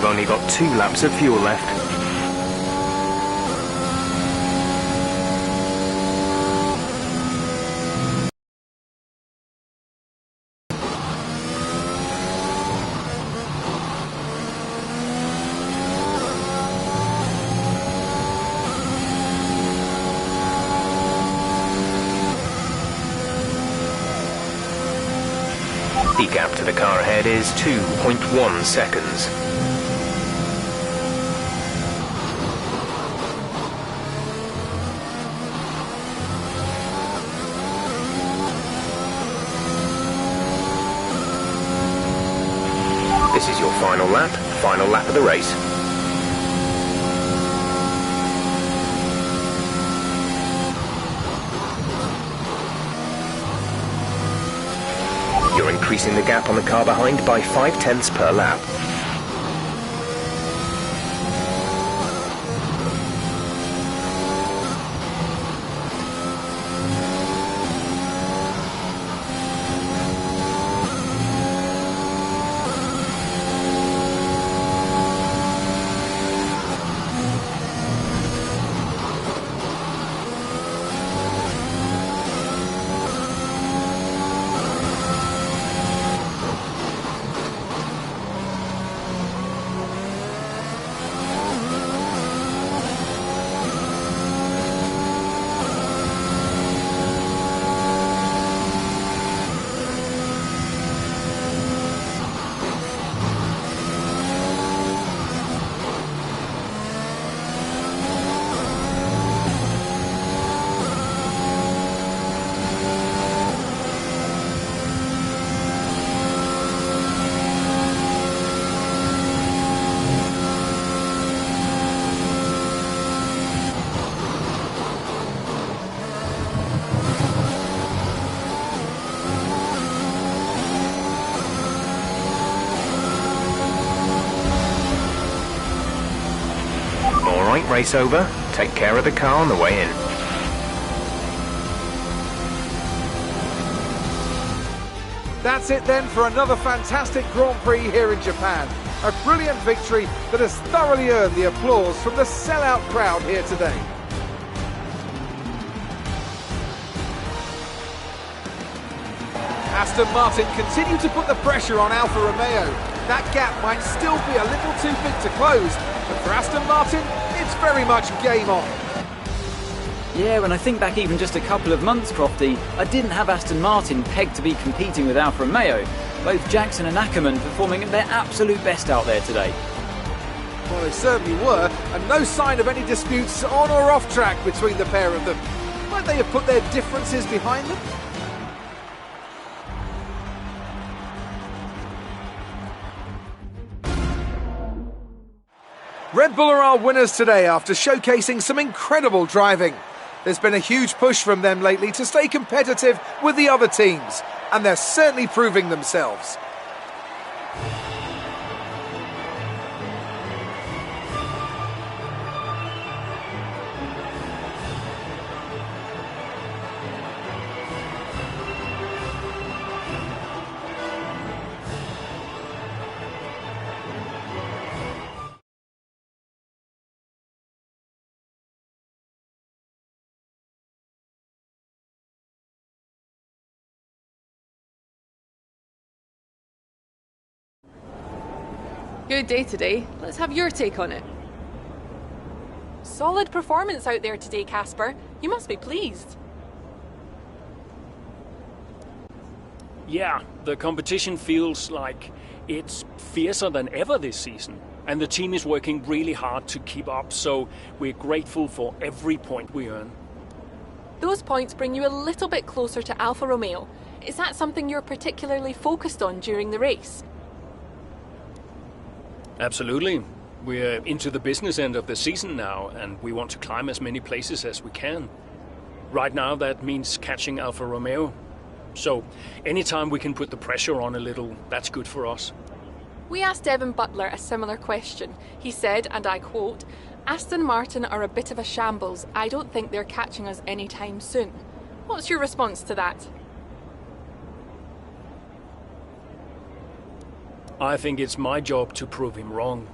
We've only got 2 laps of fuel left. The gap to the car ahead is 2.1 seconds. This is your final lap of the race. You're increasing the gap on the car behind by 0.5 per lap. Alright, race over. Take care of the car on the way in. That's it then for another fantastic Grand Prix here in Japan. A brilliant victory that has thoroughly earned the applause from the sellout crowd here today. Aston Martin continue to put the pressure on Alfa Romeo. That gap might still be a little too big to close, but for Aston Martin, it's very much game on. Yeah, when I think back even just a couple of months, Crofty, I didn't have Aston Martin pegged to be competing with Alfa Romeo. Both Jackson and Ackerman performing at their absolute best out there today. Well, they certainly were, and no sign of any disputes on or off track between the pair of them. Might they have put their differences behind them? Red Bull are our winners today after showcasing some incredible driving. There's been a huge push from them lately to stay competitive with the other teams, and they're certainly proving themselves. Good day today. Let's have your take on it. Solid performance out there today, Casper. You must be pleased. Yeah, the competition feels like it's fiercer than ever this season. And the team is working really hard to keep up, so we're grateful for every point we earn. Those points bring you a little bit closer to Alfa Romeo. Is that something you're particularly focused on during the race? Absolutely. We're into the business end of the season now, and we want to climb as many places as we can. Right now, that means catching Alfa Romeo. So, anytime we can put the pressure on a little, that's good for us. We asked Evan Butler a similar question. He said, and I quote, "Aston Martin are a bit of a shambles. I don't think they're catching us anytime soon." What's your response to that? I think it's my job to prove him wrong.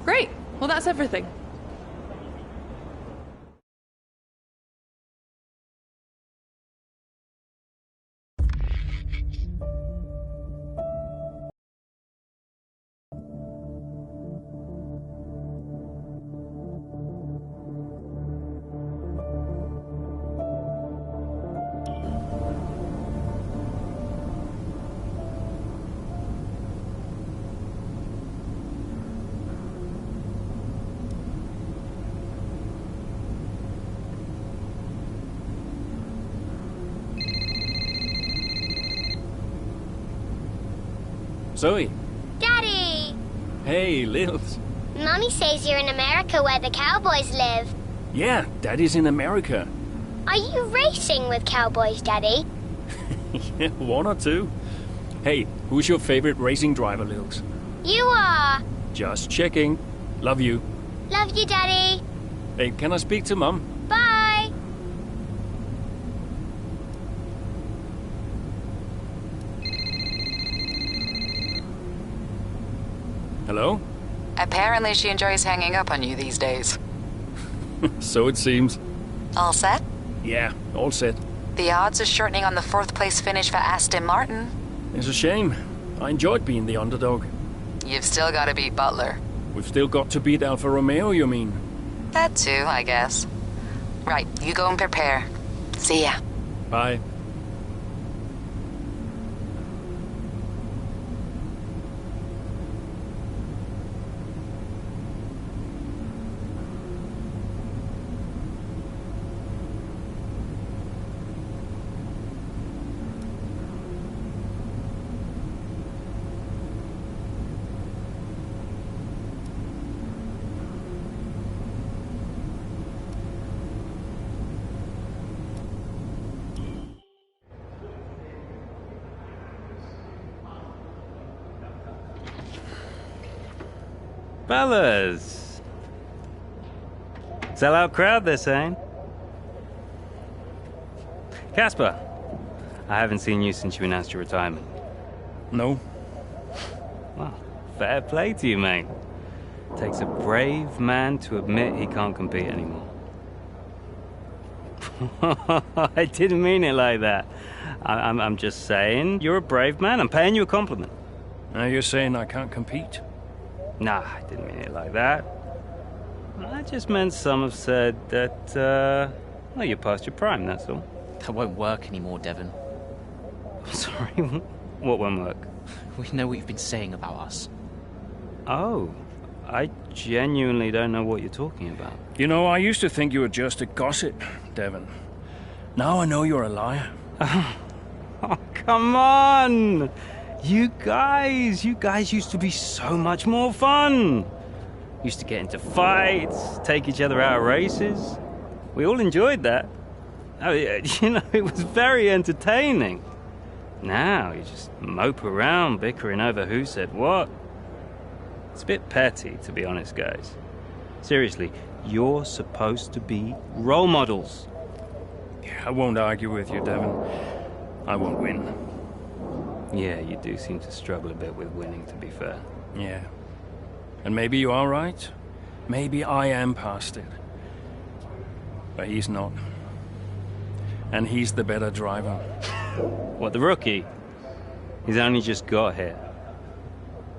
Great. Well, that's everything. Zoe. Daddy! Hey, Lils. Mummy says you're in America where the cowboys live. Yeah, Daddy's in America. Are you racing with cowboys, Daddy? Yeah, one or two. Hey, who's your favorite racing driver, Lils? You are. Just checking. Love you. Love you, Daddy. Hey, can I speak to Mum? Bye. Hello? Apparently she enjoys hanging up on you these days. So it seems. All set? Yeah, all set. The odds are shortening on the 4th place finish for Aston Martin. It's a shame. I enjoyed being the underdog. You've still got to beat Butler. We've still got to beat Alfa Romeo, you mean? That too, I guess. Right, you go and prepare. See ya. Bye. Fellas! Sell-out crowd, they're saying. Casper, I haven't seen you since you announced your retirement. No. Well, fair play to you, mate. Takes a brave man to admit he can't compete anymore. I didn't mean it like that. I'm just saying, you're a brave man. I'm paying you a compliment. Now you're saying I can't compete? Nah, I didn't mean it like that. I just meant some have said that, well, you're past your prime, that's all. That won't work anymore, Devon. Sorry, what won't work? We know what you've been saying about us. Oh, I genuinely don't know what you're talking about. You know, I used to think you were just a gossip, Devon. Now I know you're a liar. Oh, come on! You guys used to be so much more fun. Used to get into fights, take each other out of races. We all enjoyed that. I mean, you know, it was very entertaining. Now you just mope around bickering over who said what. It's a bit petty, to be honest, guys. Seriously, you're supposed to be role models. Yeah, I won't argue with you, Devon. I won't win. Yeah, you do seem to struggle a bit with winning, to be fair. Yeah. And maybe you are right. Maybe I am past it. But he's not. And he's the better driver. What, the rookie? He's only just got here.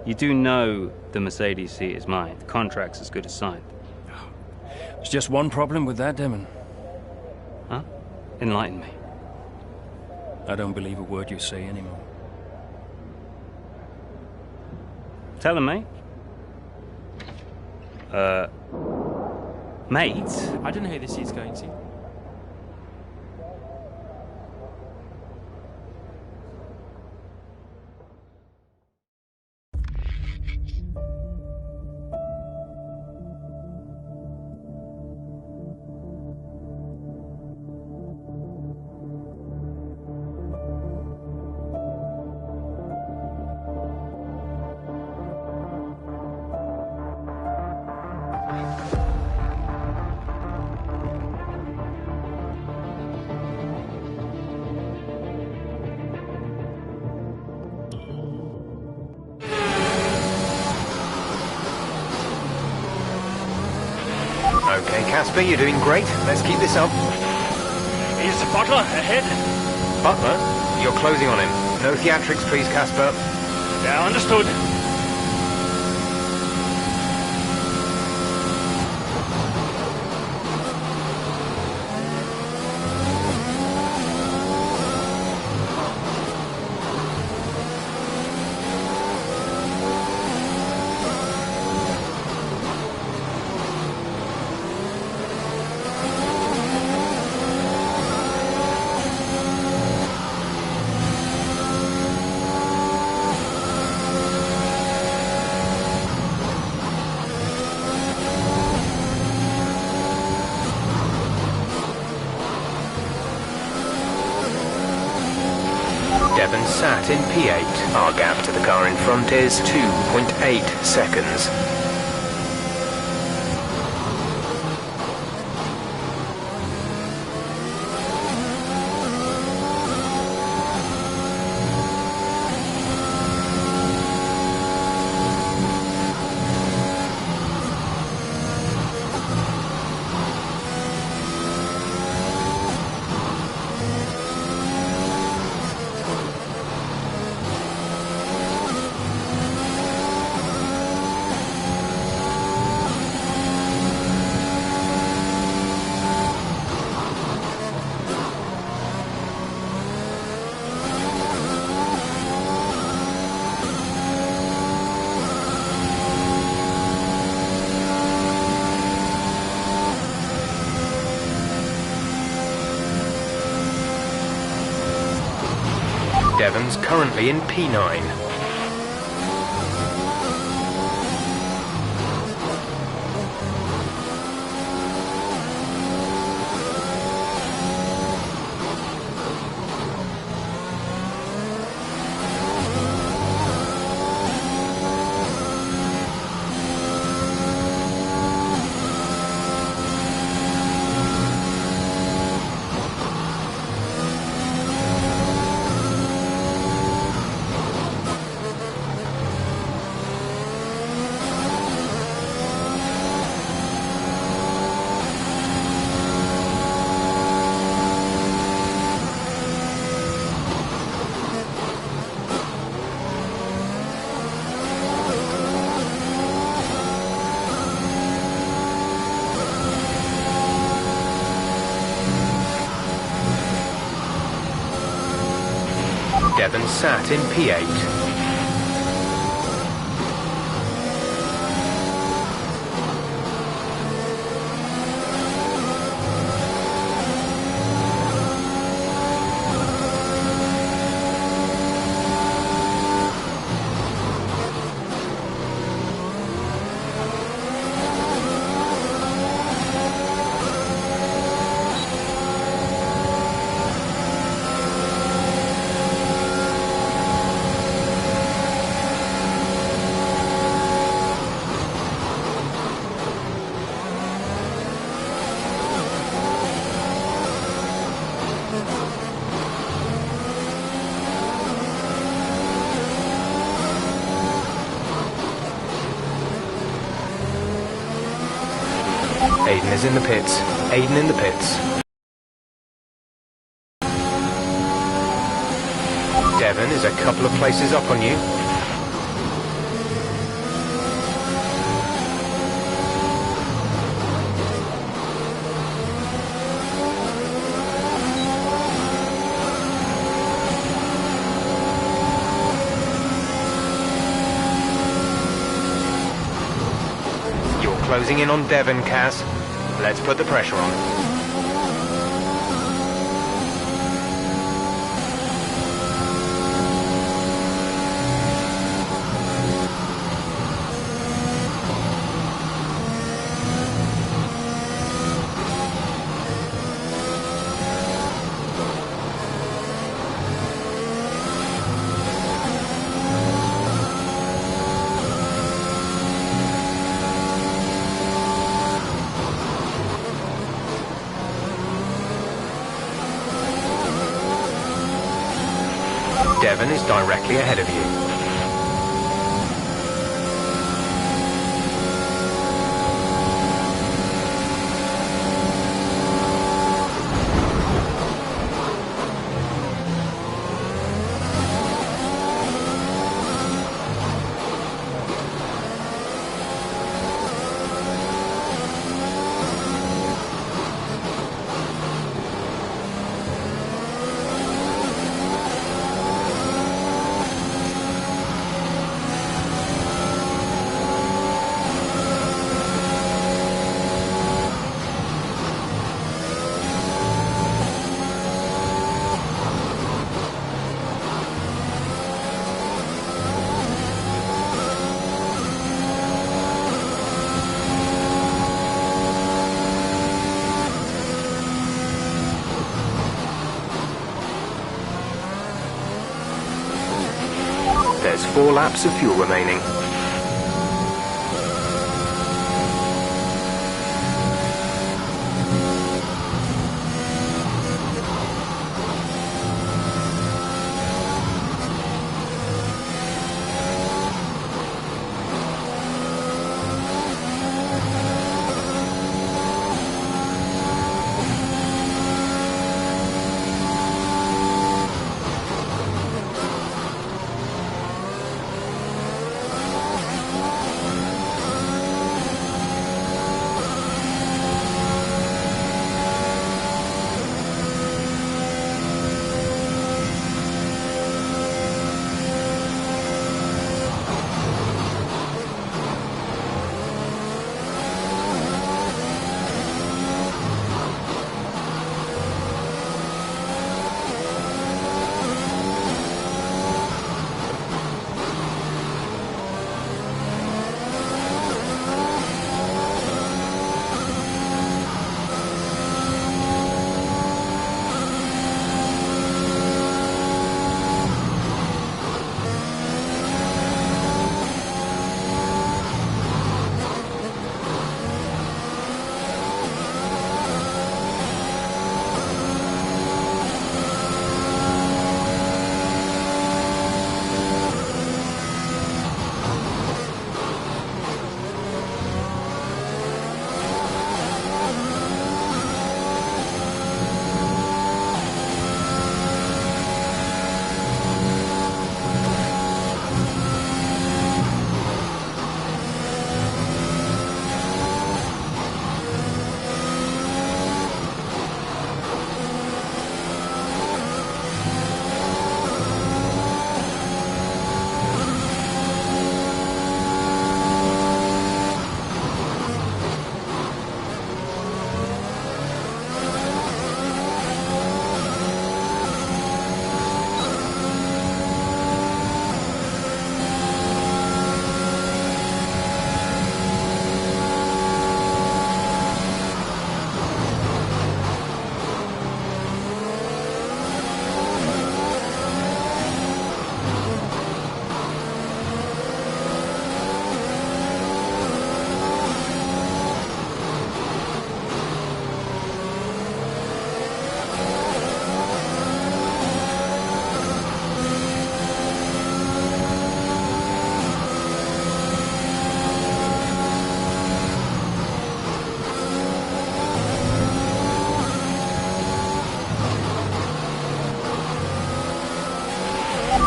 You do know the Mercedes seat is mine. The contract's as good as signed. There's just one problem with that, Devon. Huh? Enlighten me. I don't believe a word you say anymore. Tell him, mate. Mate? I don't know who this is going to. Okay, Casper, you're doing great. Let's keep this up. Is Butler ahead? Butler, you're closing on him. No theatrics, please, Casper. Yeah, understood. Devon sat in P8. Our gap to the car in front is 2.8 seconds. Devon's currently in P9. Devon sat in P8. Aiden is in the pits. Aiden in the pits. Devon is a couple of places up on you. You're closing in on Devon, Kaz. Let's put the pressure on. Devon is directly ahead of you. There's 4 laps of fuel remaining.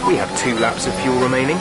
We have 2 laps of fuel remaining.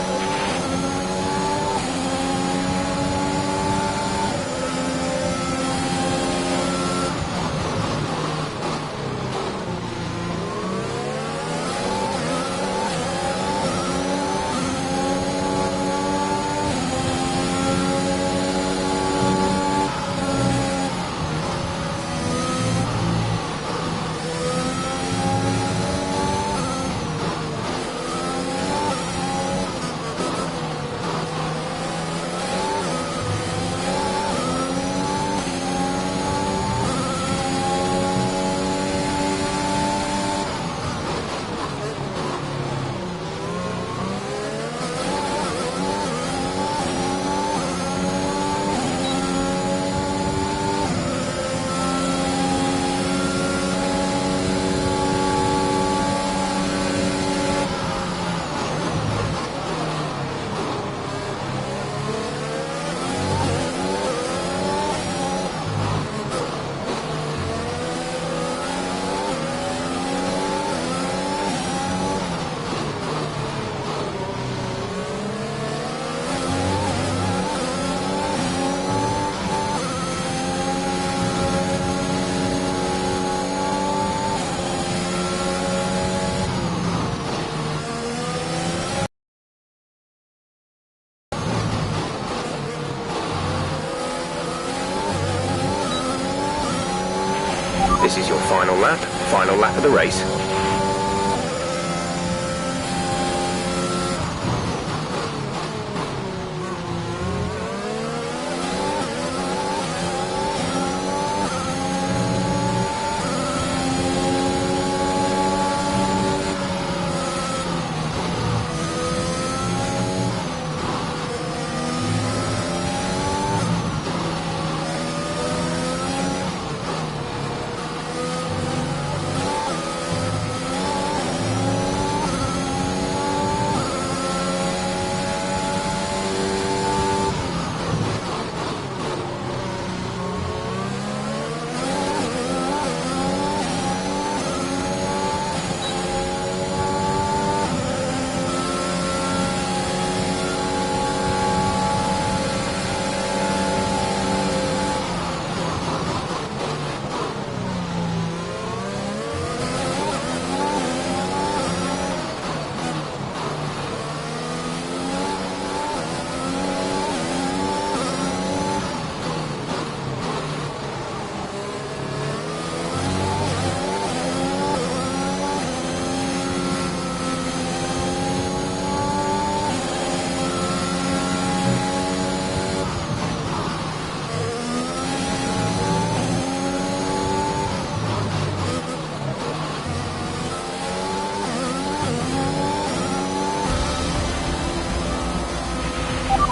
This is your final lap of the race.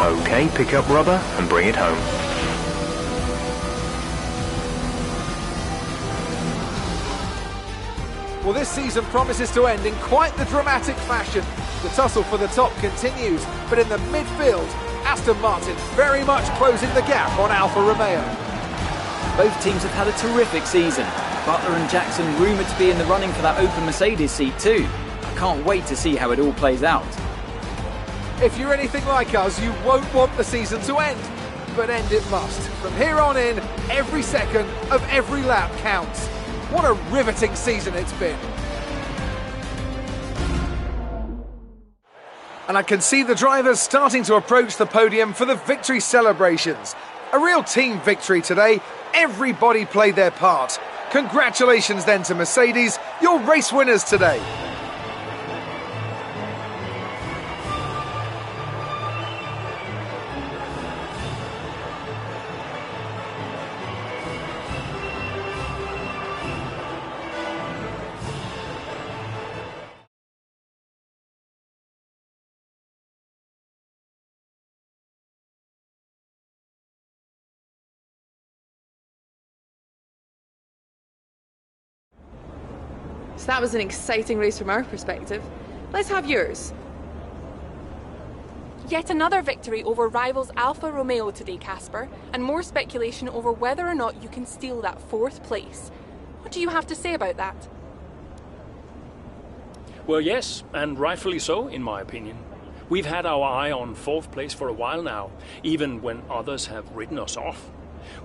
Okay, pick up rubber and bring it home. Well, this season promises to end in quite the dramatic fashion. The tussle for the top continues, but in the midfield, Aston Martin very much closing the gap on Alfa Romeo. Both teams have had a terrific season. Butler and Jackson rumoured to be in the running for that open Mercedes seat too. I can't wait to see how it all plays out. If you're anything like us, you won't want the season to end. But end it must. From here on in, every second of every lap counts. What a riveting season it's been. And I can see the drivers starting to approach the podium for the victory celebrations. A real team victory today. Everybody played their part. Congratulations then to Mercedes, your race winners today. So that was an exciting race from our perspective. Let's have yours. Yet another victory over rivals Alfa Romeo today, Casper, and more speculation over whether or not you can steal that 4th place. What do you have to say about that? Well, yes, and rightfully so, in my opinion. We've had our eye on 4th place for a while now, even when others have written us off.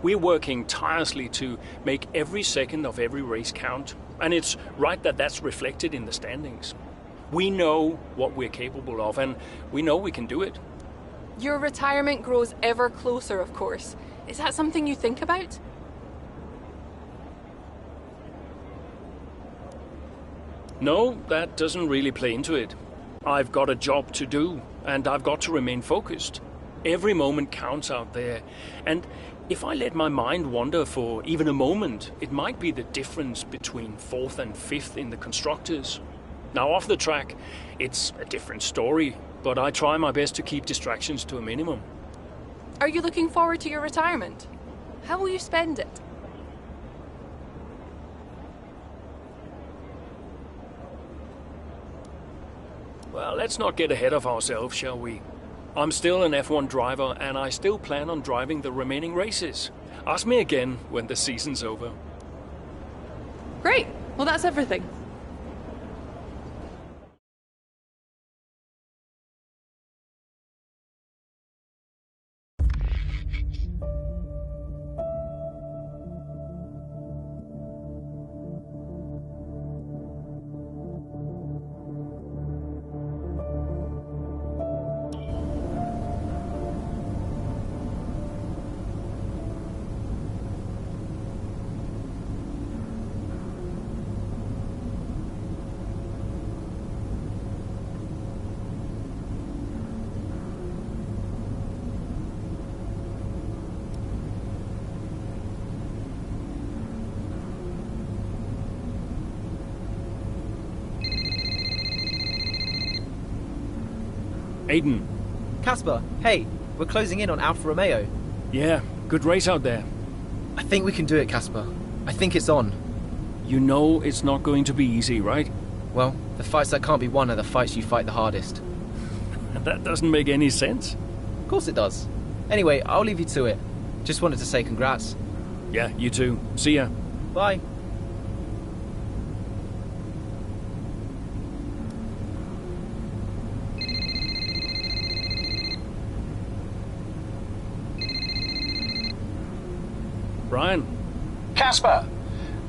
We're working tirelessly to make every second of every race count, and it's right that that's reflected in the standings. We know what we're capable of, and we know we can do it. Your retirement grows ever closer, of course. Is that something you think about? No, that doesn't really play into it. I've got a job to do, and I've got to remain focused. Every moment counts out there, and if I let my mind wander for even a moment, it might be the difference between 4th and 5th in the constructors. Now, off the track, it's a different story, but I try my best to keep distractions to a minimum. Are you looking forward to your retirement? How will you spend it? Well, let's not get ahead of ourselves, shall we? I'm still an F1 driver, and I still plan on driving the remaining races. Ask me again when the season's over. Great. Well, that's everything. Aiden. Casper, hey, we're closing in on Alfa Romeo. Yeah, good race out there. I think we can do it, Casper. I think it's on. You know it's not going to be easy, right? Well, the fights that can't be won are the fights you fight the hardest. That doesn't make any sense. Of course it does. Anyway, I'll leave you to it. Just wanted to say congrats. Yeah, you too. See ya. Bye. Brian. Casper,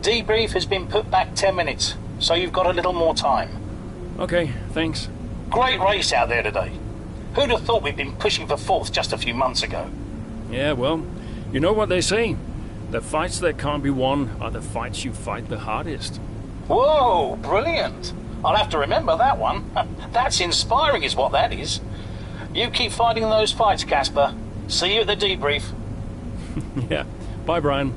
debrief has been put back 10 minutes, so you've got a little more time. Okay, thanks. Great race out there today. Who'd have thought we'd been pushing for 4th just a few months ago? Yeah, well, you know what they say. The fights that can't be won are the fights you fight the hardest. Whoa, brilliant. I'll have to remember that one. That's inspiring is what that is. You keep fighting those fights, Casper. See you at the debrief. Yeah. Bye, Brian.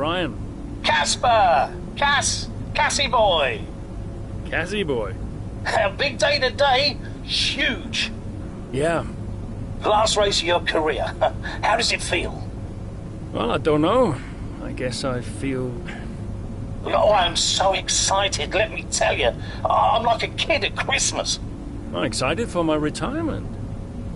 Brian. Casper! Cassie boy! Cassie boy. A big day today. Huge. Yeah. Last race of your career. How does it feel? Well, I don't know. I guess I feel... Oh, I'm so excited, let me tell you. I'm like a kid at Christmas. I'm excited for my retirement.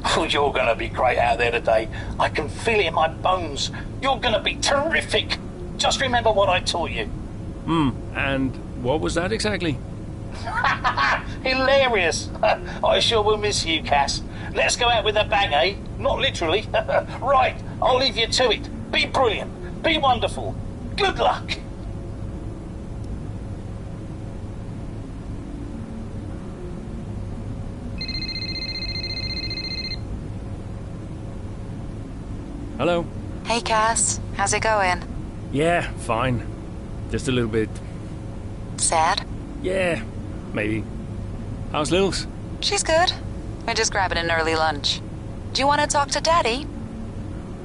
Oh, you're going to be great out there today. I can feel it in my bones. You're going to be terrific. Just remember what I taught you. And what was that exactly? Hilarious. I sure will miss you, Cass. Let's go out with a bang, eh? Not literally. Right, I'll leave you to it. Be brilliant. Be wonderful. Good luck. Hello? Hey, Cass. How's it going? Yeah, fine. Just a little bit... Sad? Yeah, maybe. How's Lils? She's good. We're just grabbing an early lunch. Do you want to talk to Daddy?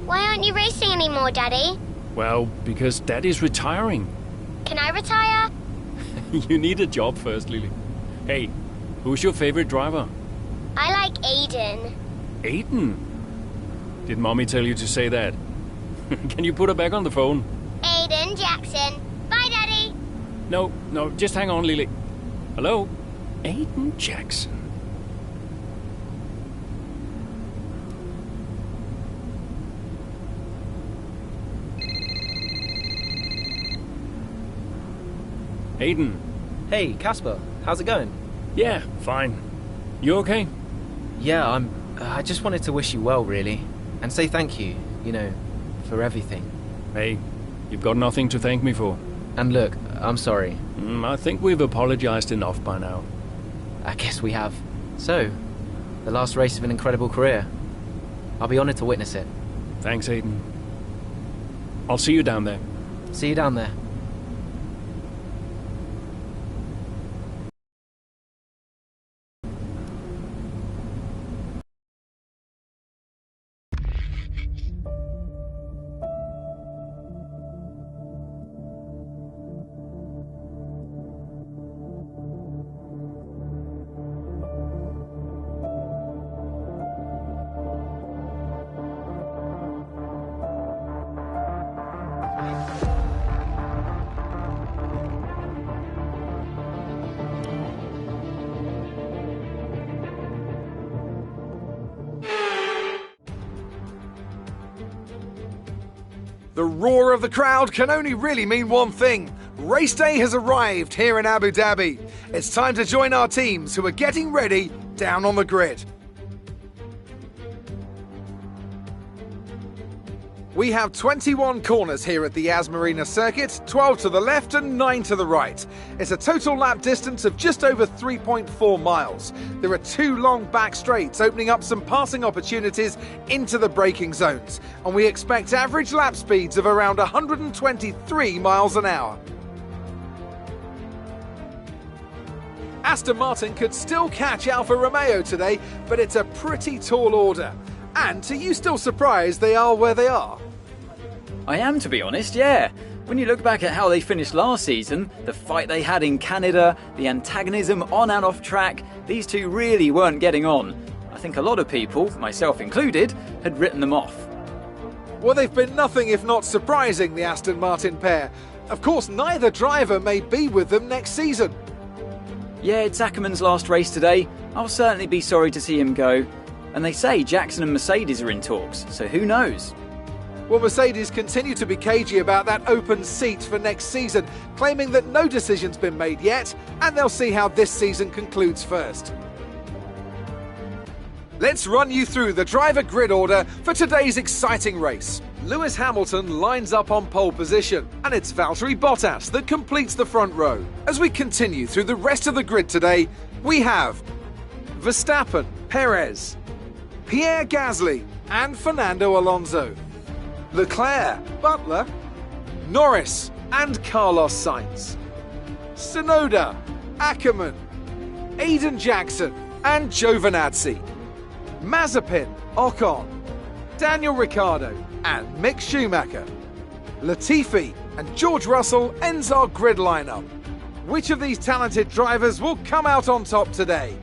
Why aren't you racing anymore, Daddy? Well, because Daddy's retiring. Can I retire? You need a job first, Lily. Hey, who's your favorite driver? I like Aiden. Aiden? Did Mommy tell you to say that? Can you put her back on the phone? Aiden Jackson. Bye, Daddy. No, just hang on, Lily. Hello? Aiden Jackson. Aiden. Hey, Casper. How's it going? Yeah, fine. You okay? Yeah, I just wanted to wish you well, really. And say thank you, for everything. Hey, you've got nothing to thank me for. And look, I'm sorry. I think we've apologized enough by now. I guess we have. So, the last race of an incredible career. I'll be honored to witness it. Thanks, Aiden. I'll see you down there. See you down there. The roar of the crowd can only really mean one thing. Race day has arrived here in Abu Dhabi. It's time to join our teams who are getting ready down on the grid. We have 21 corners here at the Yas Marina circuit, 12 to the left and 9 to the right. It's a total lap distance of just over 3.4 miles. There are 2 long back straights opening up some passing opportunities into the braking zones, and we expect average lap speeds of around 123 miles an hour. Aston Martin could still catch Alfa Romeo today, but it's a pretty tall order. And are you still surprised they are where they are? I am, to be honest, yeah. When you look back at how they finished last season, the fight they had in Canada, the antagonism on and off track, these two really weren't getting on. I think a lot of people, myself included, had written them off. Well, they've been nothing if not surprising, the Aston Martin pair. Of course, neither driver may be with them next season. Yeah, it's Ackerman's last race today. I'll certainly be sorry to see him go. And they say Jackson and Mercedes are in talks, so who knows? Well, Mercedes continue to be cagey about that open seat for next season, claiming that no decision's been made yet, and they'll see how this season concludes first. Let's run you through the driver grid order for today's exciting race. Lewis Hamilton lines up on pole position, and it's Valtteri Bottas that completes the front row. As we continue through the rest of the grid today, we have Verstappen, Perez, Pierre Gasly and Fernando Alonso, Leclerc, Butler, Norris and Carlos Sainz, Tsunoda, Ackerman, Aiden Jackson and Giovinazzi, Mazepin, Ocon, Daniel Ricciardo and Mick Schumacher, Latifi, and George Russell ends our grid lineup. Which of these talented drivers will come out on top today?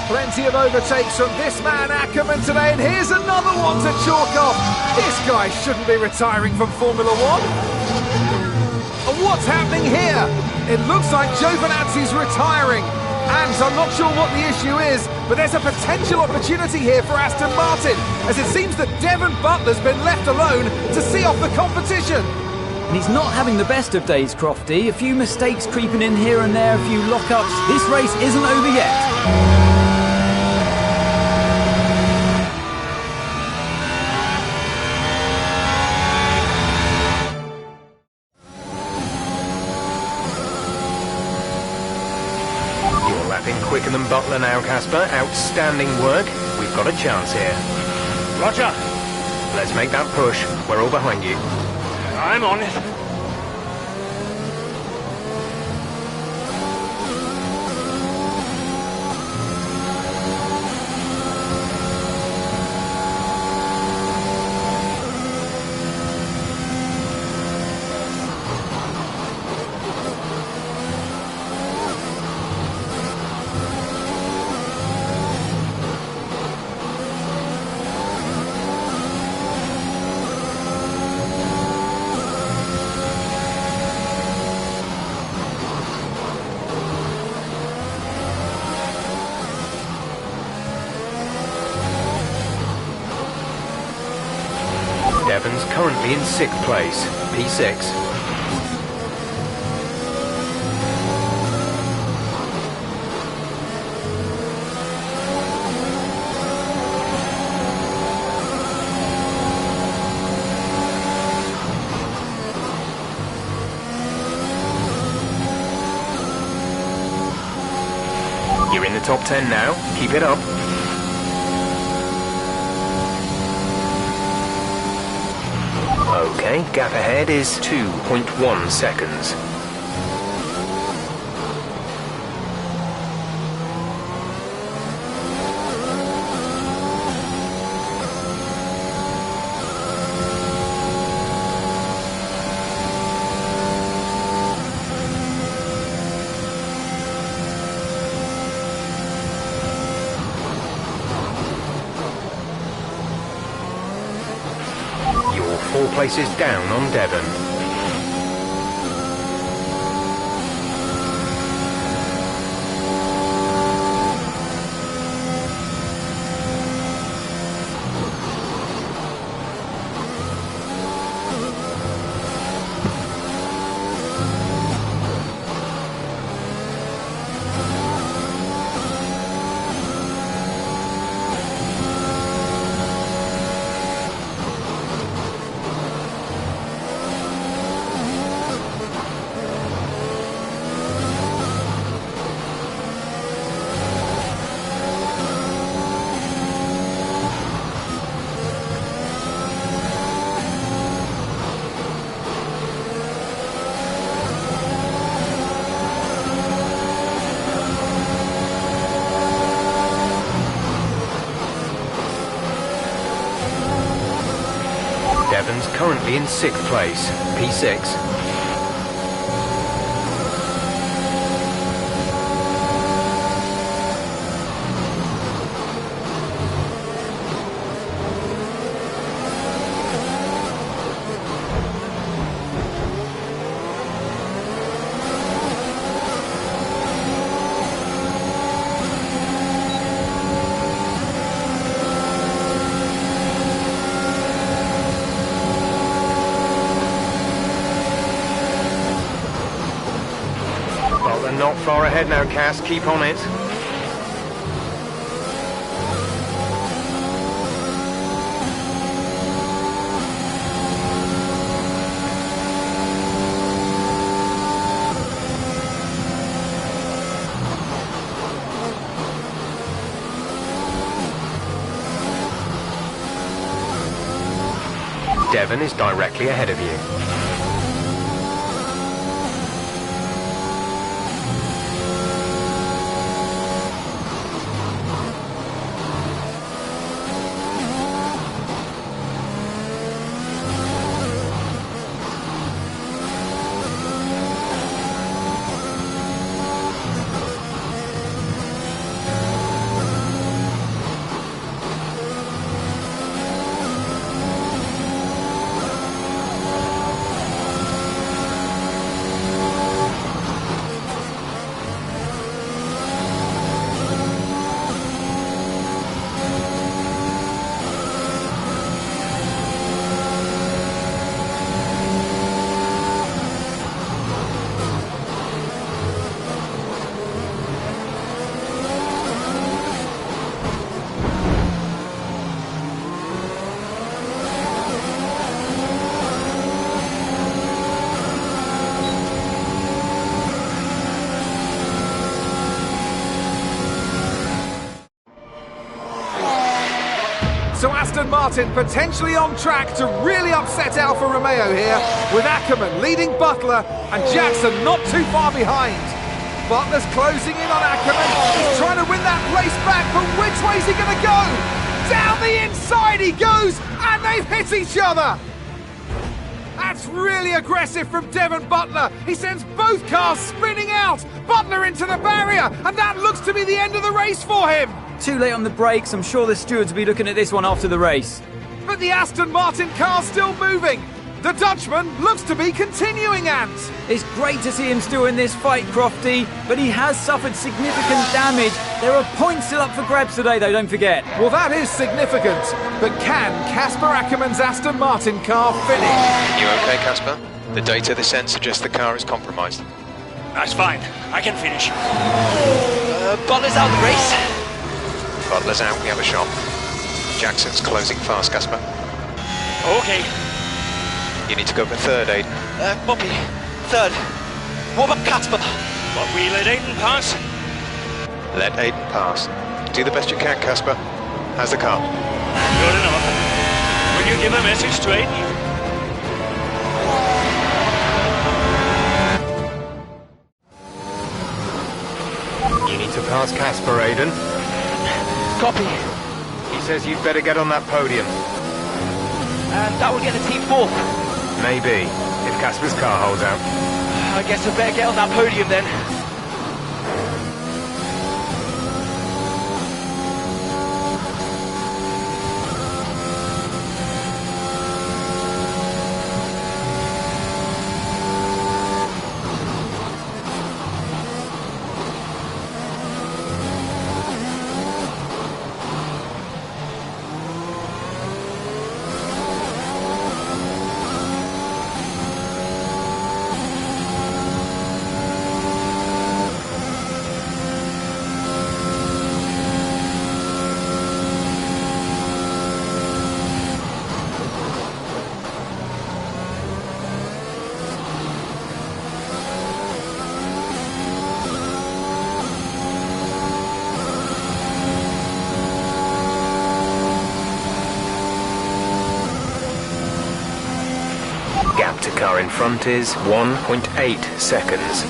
Plenty of overtakes from this man Ackerman today, and here's another one to chalk off. This guy shouldn't be retiring from Formula One. And what's happening here? It looks like Giovinazzi's retiring, and I'm not sure what the issue is, but there's a potential opportunity here for Aston Martin, as it seems that Devon Butler's been left alone to see off the competition. And he's not having the best of days, Crofty. A few mistakes creeping in here and there, a few lockups. This race isn't over yet. Quicker than Butler now, Casper. Outstanding work. We've got a chance here. Roger. Let's make that push. We're all behind you. I'm on it. Devon's currently in 6th place, P6. You're in the top 10 now. Keep it up. Okay, gap ahead is 2.1 seconds. You're 4 places down on Devon. Devon's currently in 6th place, P6. Not far ahead now, Cass. Keep on it. Devon is directly ahead of you. Aston Martin potentially on track to really upset Alfa Romeo here, with Ackerman leading Butler and Jackson not too far behind. Butler's closing in on Ackerman. He's trying to win that race back, but which way's he going to go? Down the inside he goes, and they've hit each other. That's really aggressive from Devon Butler. He sends both cars spinning out. Butler into the barrier, and that looks to be the end of the race for him. Too late on the brakes. I'm sure the stewards will be looking at this one after the race. But the Aston Martin car's still moving. The Dutchman looks to be continuing, Ant. It's great to see him still in this fight, Crofty, but he has suffered significant damage. There are points still up for grabs today, though, don't forget. Well, that is significant. But can Casper Ackerman's Aston Martin car finish? You okay, Casper? The data they sent suggests the car is compromised. That's fine. I can finish. Butler's out of the race. Butler's out, we have a shot. Jackson's closing fast, Casper. Okay. You need to go for third, Aiden. Bumpy. Third. What about Casper? What, we let Aiden pass? Let Aiden pass. Do the best you can, Casper. How's the car? Good enough. Will you give a message to Aiden? You need to pass Casper, Aiden. Copy. He says you'd better get on that podium. And that will get the team fourth. Maybe, if Casper's car holds out. I guess I better get on that podium then. Gap to car in front is 1.8 seconds.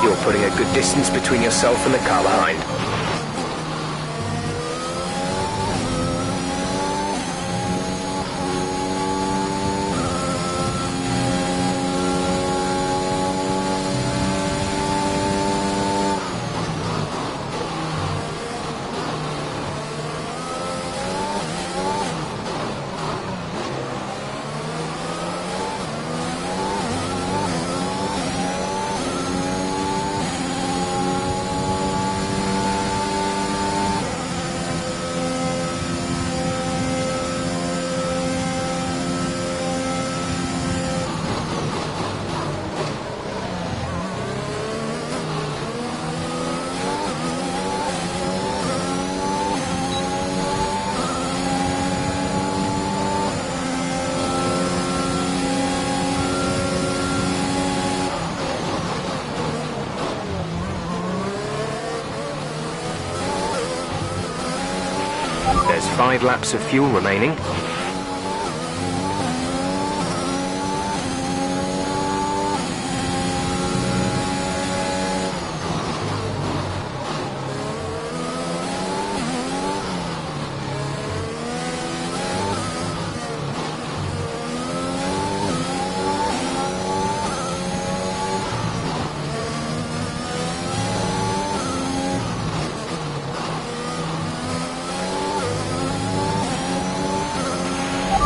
You're putting a good distance between yourself and the car behind. There's 5 laps of fuel remaining.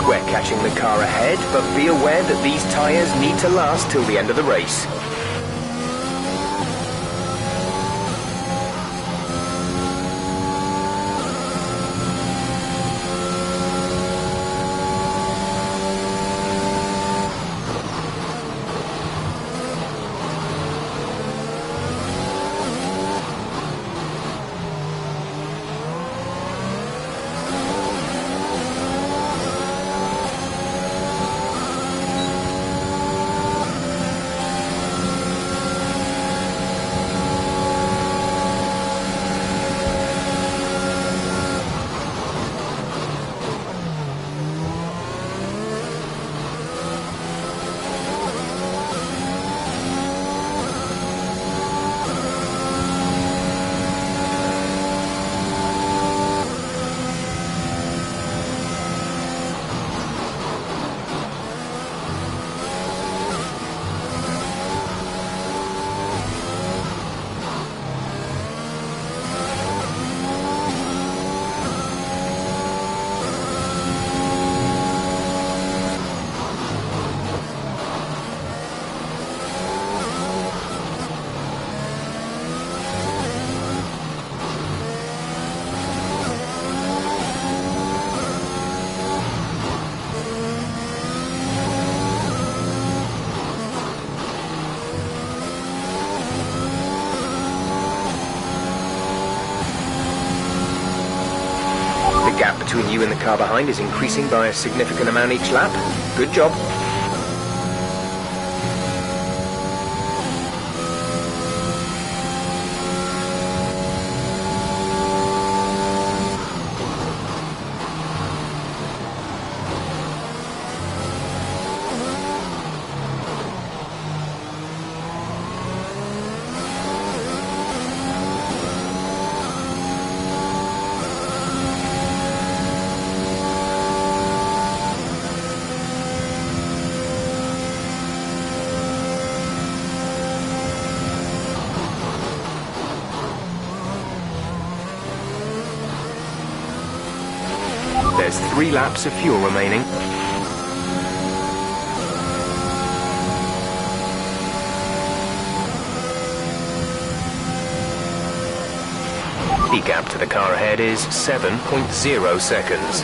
We're catching the car ahead, but be aware that these tyres need to last till the end of the race. Gap between you and the car behind is increasing by a significant amount each lap. Good job. There's 3 laps of fuel remaining. The gap to the car ahead is 7.0 seconds.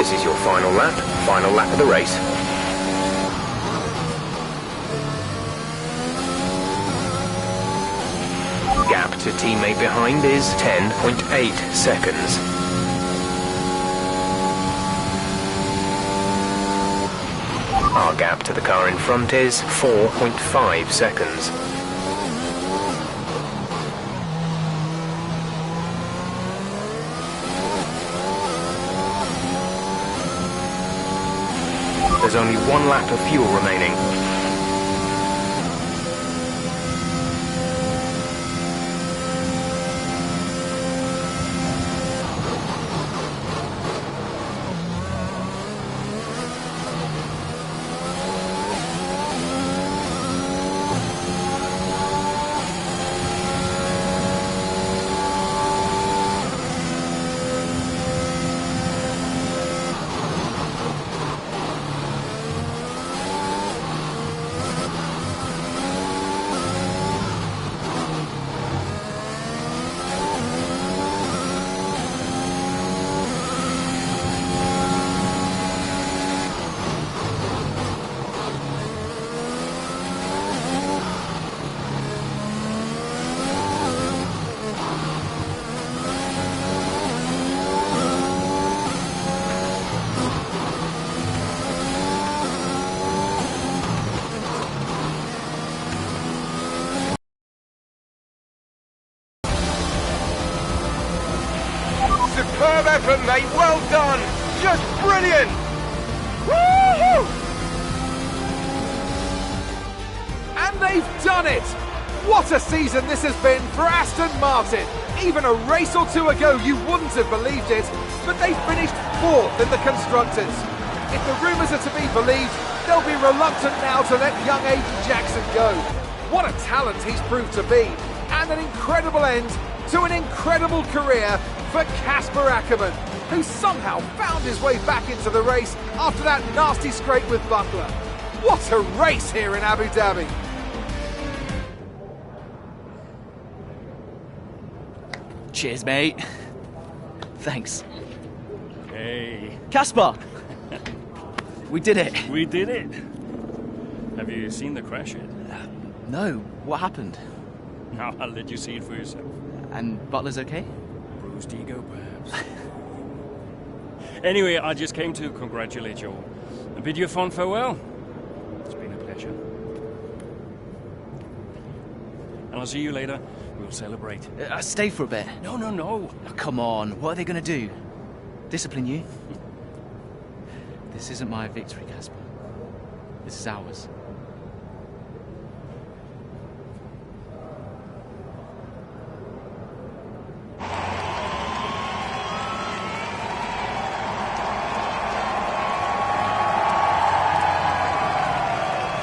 This is your final lap of the race. Gap to teammate behind is 10.8 seconds. Our gap to the car in front is 4.5 seconds. There's only 1 lap of fuel remaining. Superb effort, mate. Well done. Just brilliant. Woo-hoo! And they've done it! What a season this has been for Aston Martin. Even a race or two ago you wouldn't have believed it, but they finished 4th in the Constructors. If the rumours are to be believed, they'll be reluctant now to let young Aiden Jackson go. What a talent he's proved to be, and an incredible end to an incredible career for Casper Ackermann, who somehow found his way back into the race after that nasty scrape with Butler. What a race here in Abu Dhabi. Cheers, mate. Thanks. Hey. Casper! We did it. We did it. Have you seen the crash yet? No. What happened? No, I'll let you see it for yourself. And Butler's okay? Bruised ego, perhaps. Anyway, I just came to congratulate you all and bid you a fond farewell. It's been a pleasure. And I'll see you later. We'll celebrate. Stay for a bit. No, no, no. Oh, come on. What are they going to do? Discipline you? This isn't my victory, Casper. This is ours.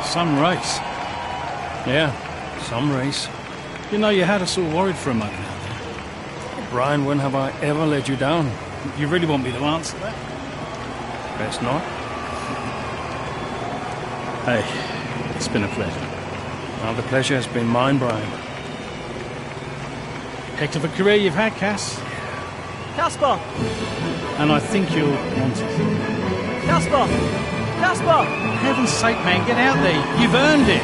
Some race. Yeah, some race. You know, you had us all worried for a moment out there. Brian, when have I ever let you down? You really want me to answer that? Best not. Hey, it's been a pleasure. Now the pleasure has been mine, Brian. Heck of a career you've had, Cass. Casper! And I think you'll want it. Casper! Casper! For heaven's sake, man, get out there. You've earned it.